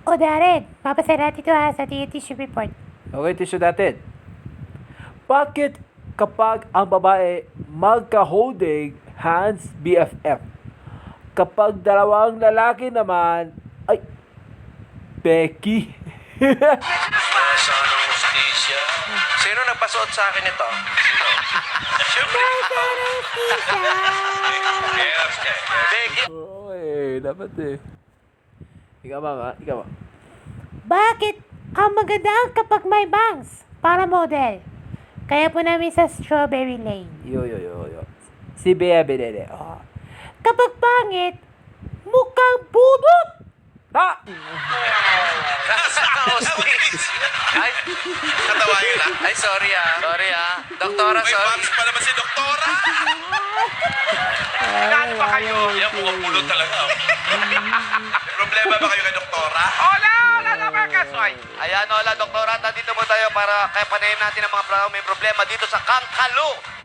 O Darren, papasa natin ito sa ating tissue report. Okay, tissue natin. Bakit kapag ang babae magka-holding hands BFF? Kapag dalawang lalaki naman, ay, Becky. Sana hustisya. Sino nagpasuot sa akin ito? Siyempre. Becky. Oy, dapat eh. Ikaw ba? Bakit ang maganda kapag may bangs para model? Kaya po namin sa Strawberry Lane. Yo. Si Bea Benede. Oh. Kapag pangit, mukhang budot! Ha! Sana hustisya. Ay, natawa yun ah. Ay, sorry ah. Sorry ah. Doktora, sorry. May bumps pa naman si Doktora. Saan pa kayo? Yan, mukhang pulot talaga. May problema ba kayo kay Doktora? Hola naman, Kasoy. Ayan, hola, Doktora. Nandito po tayo para kaya panayin natin ang mga may problema dito sa Kangkalo.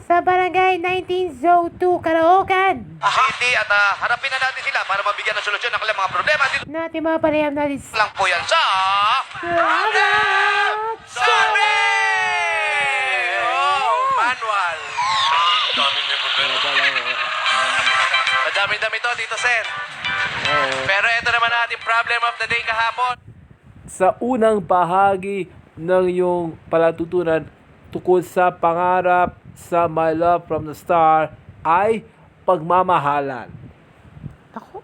Sa Barangay 1902, Caloocan. City at harapin na natin sila para mabigyan ng solusyon ng kanilang mga problema. Dito Natin mga panayam natin lang po yan sa... Sabi! Oh, manual. Daming may problema. Madami-dami to, Tito Sen. Pero ito naman ating problem of the day kahapon. Sa unang bahagi ng iyong palatutunan tungkol sa pangarap sa My Love from the Star ay pagmamahalan. Ako?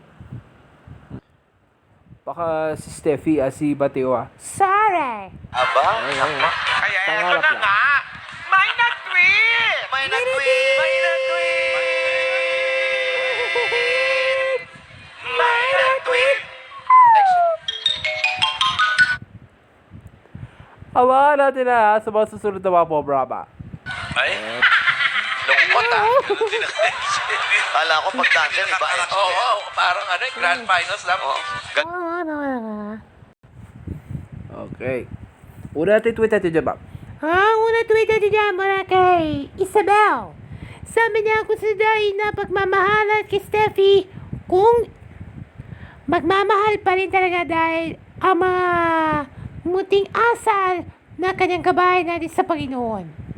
Baka si Steffi si Bateo Sorry! Aba? Kaya ito Pangarap na lang. nga. May nag-tweet! May nag-tweet! May nag-tweet! May nag-tweet! Awa natin na sa mga susunod na mga programa. Ay? Lungkot ah. Kala ko pag dancer, iba eh. Oo, parang grand finals lang. Okay. Una natin tweet natin dyan, ma'am. Ang una tweet natin dyan mula kay Isabel. Sabi niya kung sadain na pagmamahalan kay Steffi kung magmamahal pa rin talaga dahil ang mga muting asal na kanyang kabahay natin sa Panginoon.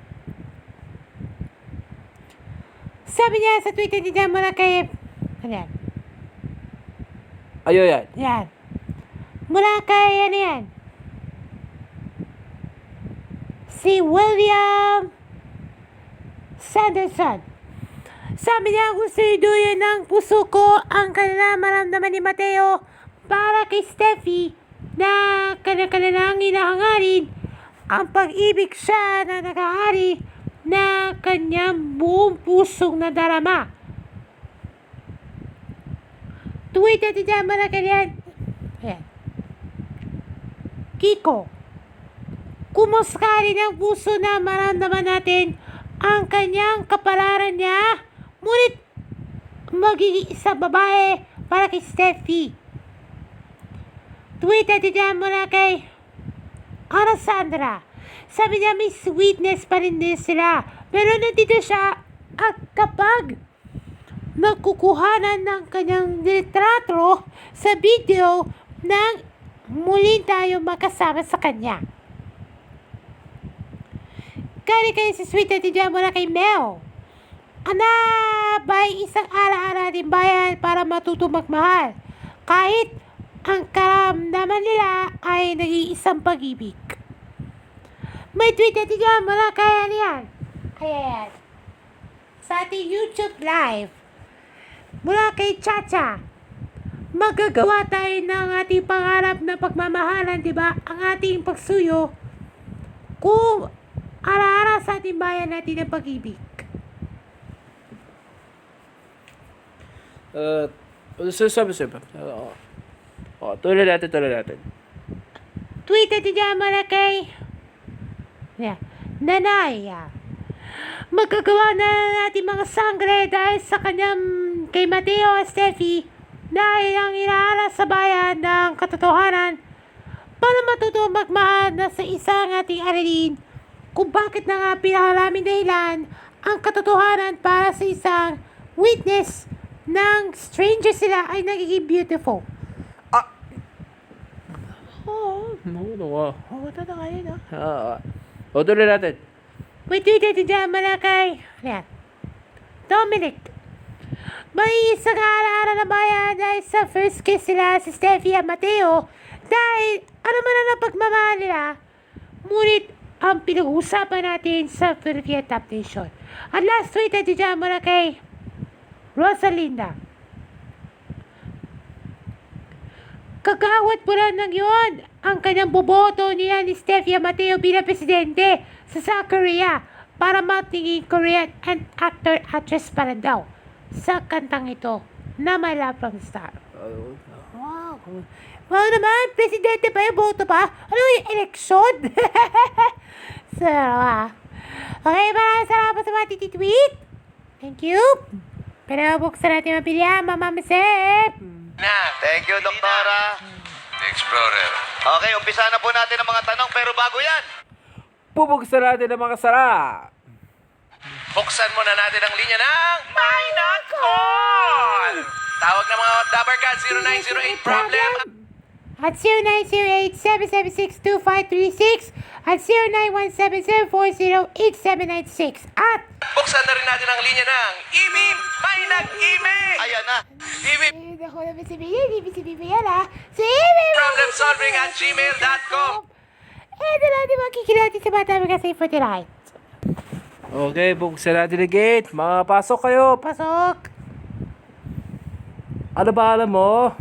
Sabi niya sa Twitter niya mula kay... Ayan. Ayo yan. Yan. Mula kay ano yan? Si William Sanderson. Sabi niya kung siniduyan ng puso ko ang kanila maramdaman ni Mateo para kay Steffi na kanilang hinahangarin ang pag-ibig siya na nakahari na kanyang buong pusong nadarama. Tweet natin dyan mga kanyan. Ayan. Kiko, kumusta rin ang puso na maramdaman natin ang kanyang kapalaran niya, ngunit magiging isang babae para kay Steffi. Tweet natin dyan muna kay Arasandra. Sabi niya may sweetness pa rin din sila. Pero nandito siya at kapag nagkukuhanan ng kanyang litrato sa video nang muling tayo makasama sa kanya. Kaya kayo si sweet natin dyan muna kay Mel. Ana, ba'y isang ala-ala din bayan para matutong magmahal. Kahit ang karamdaman nila ay nag-iisang pag-ibig. May tweet natin dyan mula kay ano yan? Ayan. Sa ating YouTube live. Mula kay Chacha. Magagawa tayo ng ating pangarap na pagmamahalan, di ba? Ang ating pagsuyo kung ara-ara sa ating bayan natin ng pag-ibig. Sabi. Tuloy natin. Tweet natin dyan mula kay Nanay. Magagawa na natin mga sangre dahil sa kanyang kay Mateo at Steffi dahil ang inaala sa bayan ng katotohanan para matutong magmahal na sa isang ating aralin kung bakit na nga pinakalaming dahilan ang katotohanan para sa isang witness ng stranger sila ay nagiging beautiful. Oo. Oo, totoo kayo, no? O, tuloy natin. Wait, dyan muna kay... Ayan. Dominic. May isang ara-ara na bayan dahil sa first kiss sila si Steffi at Mateo dahil ano man ang napagmamahal nila. Ngunit ang pinag-uusapan natin sa Philippine Top Nation. At last tweet natin dyan muna kay Rosalinda. Kagawad po lang ng yun ang kanyang boboto niya ni Steffi at Mateo bilang presidente sa South Korea para matingin Korean and actor-actress pa rin daw sa kantang ito na My Love from the Star. Wow. Wow naman, presidente pa yung boto pa? Ano yung eleksyon? Sarap. Okay, maraming salamat sa mga tititweet. Thank you. Pero buksan natin mapilihan, Mama Masep. Thank you, Doktora. Explorer. Okay, umpisa na po natin ang mga tanong, pero bago yan, Pubuksan natin ang mga sara. Buksan muna natin ang linya ng My Not Call! Tawag ng mga Dabarcad 0908 problem. At 0908-776-2536 at 0917-740-8796 at Buksan na rin natin ang linya ng Imim! May nag-email! ayan na. Imim! ako naman sabihin yan ha. So, Problemsolving at gmail.com. ito natin makikilati sa bata mga safe for the night. Okay, buksan natin ang gate. Mga pasok kayo. Pasok. Ano ba alam mo?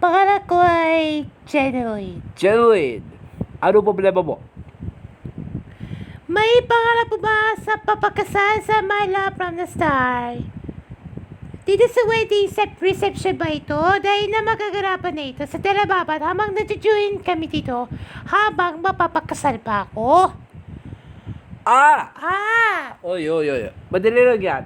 Pangalan ko ay Genuine. Genuine. Ano problema mo? May pangalan po ba sa papakasal sa My Love from the Star? Dito sa wedding reception ba ito? Dahil na magagarapan na ito sa telebabat habang nag-join kami dito habang mapapakasal pa ako. Oy. Madali lang yan.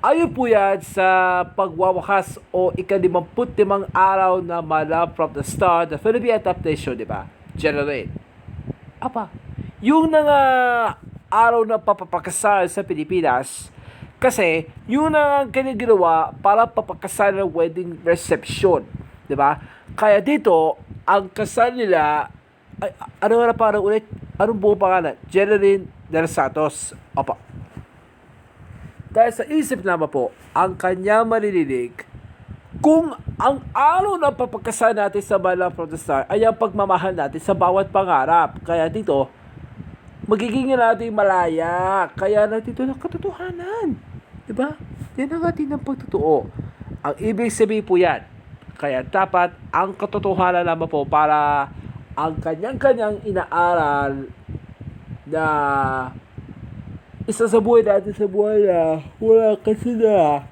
Ayon po yan sa pagwawakas o ika-55 araw na My Love from the Star, the Philippine Adaptation, di ba? Generate. Apa? Yung araw na papapakasal sa Pilipinas, kasi yun ang kanyang ginawa para papakasal ng wedding reception. Di ba? Kaya dito, ang kasal nila, ano nga na parang ulit? Anong buong pangalan? Jeneline Del Santos. Opo. Dahil sa isip naman po, ang kanya malililig, kung ang araw na papagkasal natin sa My Love from the Star ay ang pagmamahal natin sa bawat pangarap. Kaya dito, magiging natin malaya. Kaya natin ito ng katotohanan. Diba? Yan ang atin ng pagtotoo. Ang ibig sabihin po yan. Kaya dapat ang katotohanan naman po para ang kanyang-kanyang inaaral na isa sa buhay natin sa buhay na wala kasi na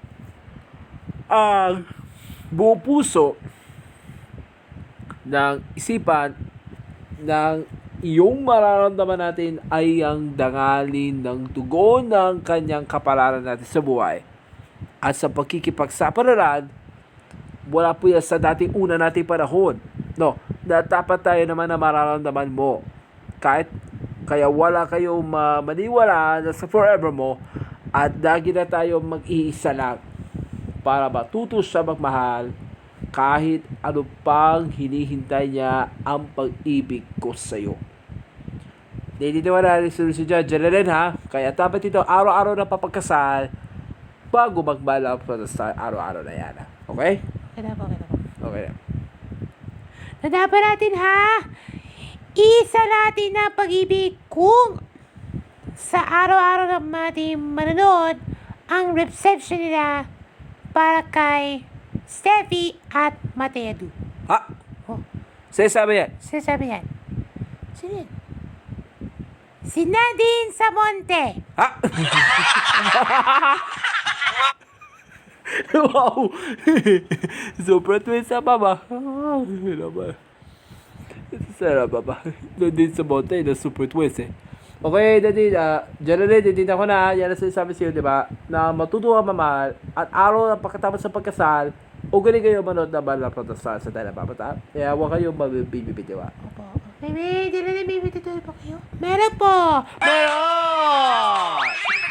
ang buong puso ng isipan ng iyong mararamdaman natin ay ang dangalin ng tugon ng kanyang kapalaran natin sa buhay. At sa pagkikipagsapalaran, wala po yan sa dating una nating panahon. No, na dapat tayo naman na mararamdaman mo. Kaya wala kayong maniwala na sa forever mo at lagi na tayo mag-iisa lang para matuto siya magmahal kahit ano pang hinihintay niya ang pag-ibig ko sa'yo. Dito na rin si Jeneline ha. Kaya dapat ito araw-araw na papagkasal bago mag-My Love from the Star. Araw-araw na yan ha. Okay? Okay na. Tadapan natin ha. Isa natin na pag-ibig kung sa araw-araw na natin manonood ang reception nila para kay Steffi at Mateo. Ha? Oh. Sabi yan. Sinasabi yan. Sino yun? Si Nadine Samonte. Ha? Wow! Super twins sa baba. Sarap baba. Doon din sa monte na super twins eh. Okay, Daddy, Jeneline, din ako na, yan ang sinasabi sa'yo, di ba? Na matuto ka mamahal at araw na pagkatapos sa pagkasal, o galing kayo manood na ba na protestan sa tayo na babata? Kaya huwag kayong mabibibitiwa. Opo. Baby, Jeneline, baby, tutuloy po kayo? Meron po! Meron!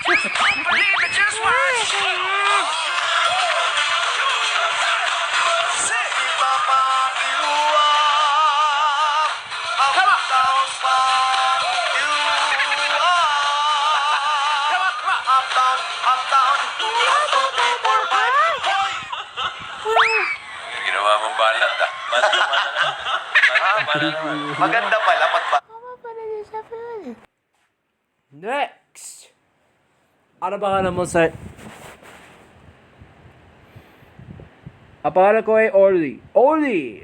Believe it, just watch! Sige pa pakiluwa. Ginawa mong balat ah. Maganda pala pag Next! Ano ba nga mo sa... Ang pangalan ko ay Orly. Orly!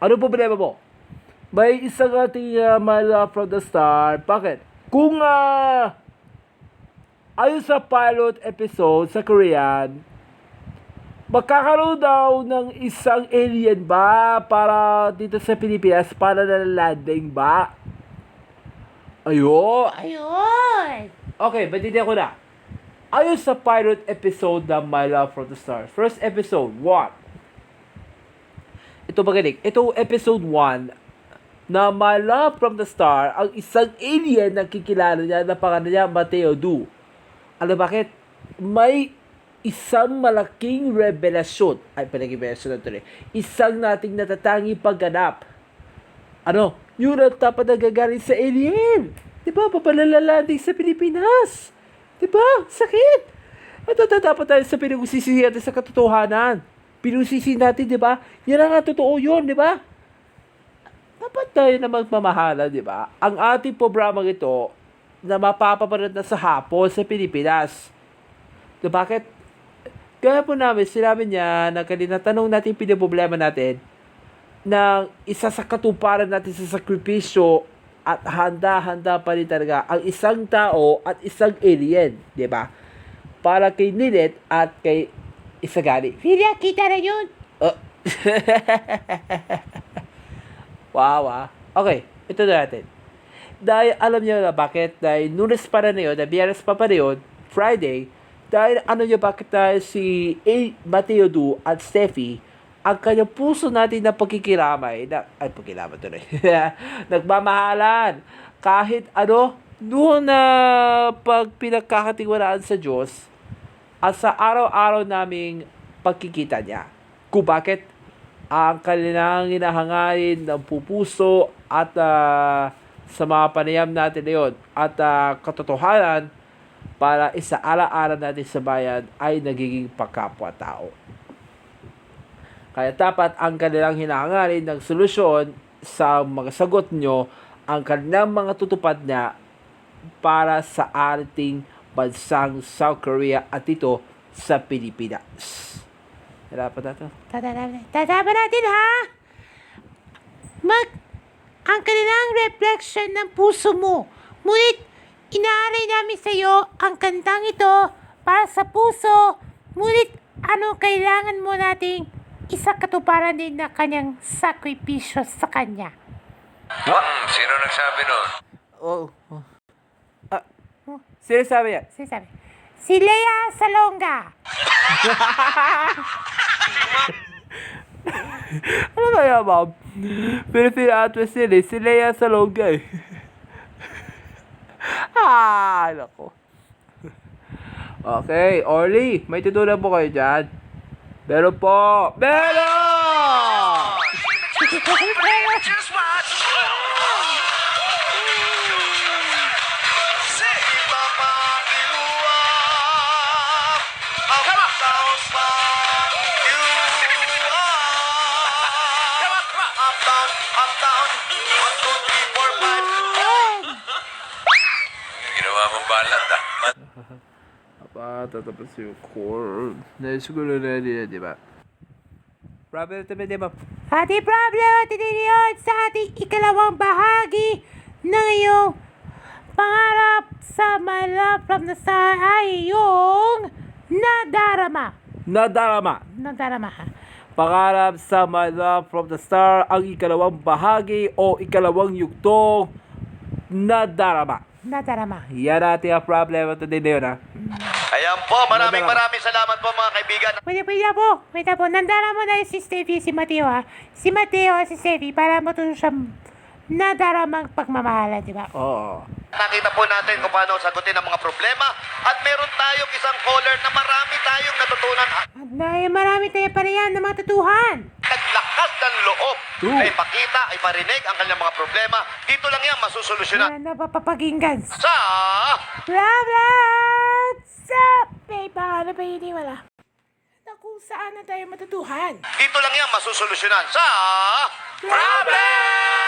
Ano problema mo? May isang ating my love from the start. Bakit? Kung ayon sa pilot episode sa Korean, magkakaroon daw ng isang alien ba para dito sa Pilipinas para na landing ba? Ayun! Ayun! Okay, balitin ko na. Ayon sa pilot episode ng My Love from the Stars, first episode, 1. Ito magaling. Ito episode 1 na My Love from the Star, ang isang alien na kikilala niya na pangalan niya Mateo Du. Alam bakit? May isang malaking revelasyon. Ay, revelasyon na tuloy. Isang nating natatangi pagganap. Ano? Yun ang dapat nagagaling sa alien. Diba? Papalalalanding sa Pilipinas. Diba? Sakit. At dapat tayo sa pinag-usisi natin sa katotohanan. Pinusisi natin, diba? Yan ang totoo yun, diba? Dapat tayo na magmamahala, diba? Ang ating programang ito na mapapapanood na sa hapon sa Pilipinas. Diba? Bakit? Kaya po namin, sinabi niya na kanina tanong natin yung pinaproblema natin na isa sa katuparan natin sa sakripisyo at handa-handa pa rin talaga ang isang tao at isang alien, di ba? Para kay Nilet at kay Isagani. Pila, kita na yun. Wow, ah. Okay, ito na natin. Dahil alam niyo na bakit, dahil Lunes pa na yun, na Biyernes pa na yun, Friday, dahil ano niyo bakit dahil si Mateo Du at Steffi, ang kanyang puso natin na pagkikiramay, pagkikiramay tuloy, nagmamahalan, kahit ano, doon na pag pinagkakatiwalaan sa Diyos, at sa araw-araw naming pagkikita niya. Kung bakit ang kanilang hinahangain ng pupuso at sa mga panayam natin na yun, at katotohanan para isaala-ala natin sa bayan ay nagiging pagkapwa-tao. Kaya dapat ang kanilang hinahangarin ng solusyon sa mga sagot nyo, ang kanilang mga tutupad na para sa ating bansang South Korea at ito sa Pilipinas. Dapat natin. Tatapan natin, ha? Ang kanilang reflection ng puso mo. Ngunit, inaaray namin sa iyo ang kantang ito para sa puso. Ngunit, ano kailangan mo nating isa katuparan din na kanyang sakripisyo sa kanya. Sino nagsabi nun? Sino sabi yan? Sinasabi, si Lea Salonga. Ano ba yan, ma'am? Filipino actress yun eh. Si Lea Salonga eh. Nako. Okay, Orly, may tutunan po kayo dyan. Meron po! Meron! Just watch! Ginawa mong balat ah. Tatapos yung chord. Naisigulo na nila, di ba? Problem ito, di ba? Ating problem natin yun sa ating ikalawang bahagi ng iyong pangarap sa My Love from the Star ay yung nadarama. Nadarama, ha? Pangarap sa My Love from the Star, ang ikalawang bahagi o ikalawang yugtong nadarama. Yan natin ang problem ito din yun, ha? Ayan po, maraming salamat po mga kaibigan. Pwede po. Nandarama na si Steffi, si Mateo, ha? Si Mateo, si Steffi, para matuto siya nadaramang pagmamahalan, di ba? Oo. Nakita po natin kung paano sagutin ang mga problema at meron tayong isang caller na marami tayong natutunan at At dahil marami tayo pa riyan na matutuhan. naglakas ng loob True. na ipakita, iparinig ang kanyang mga problema. Dito lang yan masusolusyonan Wala na papapakinggan. sa... Problems! Sa... May paano ba yun? Wala. kung saan na tayo matutuhan. Dito lang yan masusolusyonan sa... Problem!